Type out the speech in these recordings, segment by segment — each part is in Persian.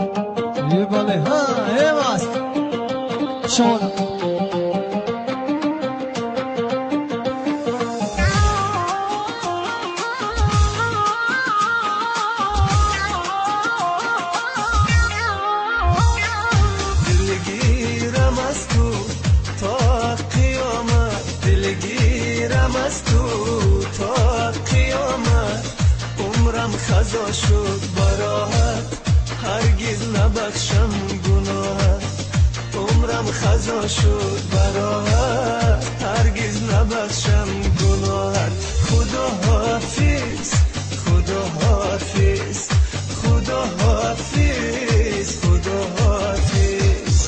یه بله ها ایواز شما دلگیرم از تو تا قیامت، دلگیرم از تو تا قیامت. عمرم خزا شد براحت، هرگز نبخشم گناهت. عمرم خزا شد براحت، هرگز نبخشم گناهت. خدا حافظ، خدا حافظ، خدا حافظ، خدا حافظ.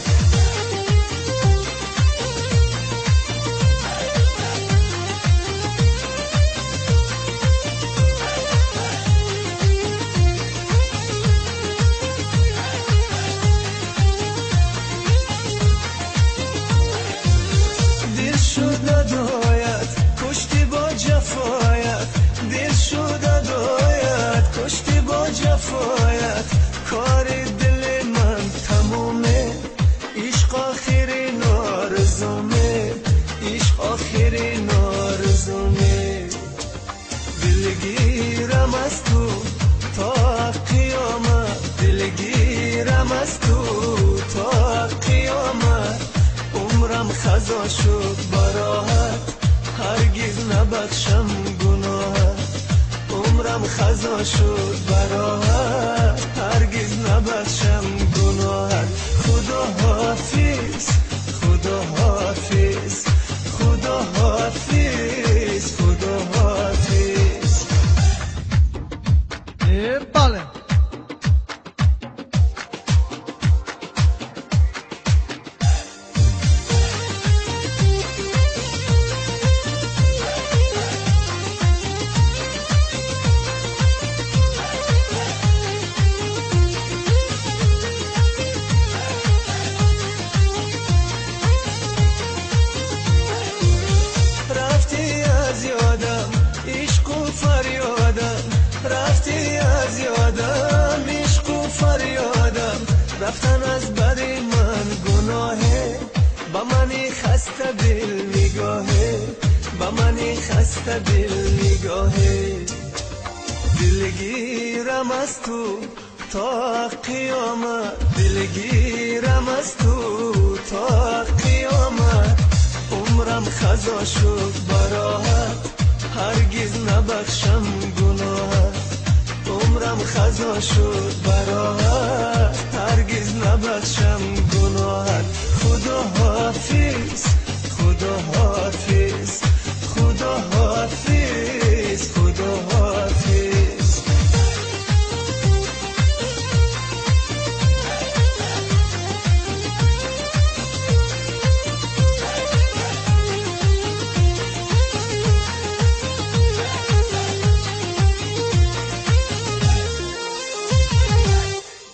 دل شد دایت کشتی با جفایت، دل شد دایت کشتی با جفایت. کار دل من تمومه، عشق آخری نارزومه، عشق آخری نارزومه. دلگیرم از تو تا قیامت، دلگیرم از تو تا قیامت. عمرم خزا شد براحت، هرگز نبخشم گناهت. عمرم خزا شد براحت، هرگز نبخشم گناهت. خدا حافظ، خدا حافظ، خدا حافظ، خدا حافظ. یه بله رفتی از یادم عشق و فریادم، رفتی از یادم عشق و فریادم. رفتن از بر من گناهه، با منی خسته دل نگاهه، با منی خسته دل نگاهه. دلگیرم از تو تا قیامت، دلگیرم از تو تا قیامت. عمرم خزا شد براحت، هرگز نبخشم گناهت. عمرم خزا شد براحت.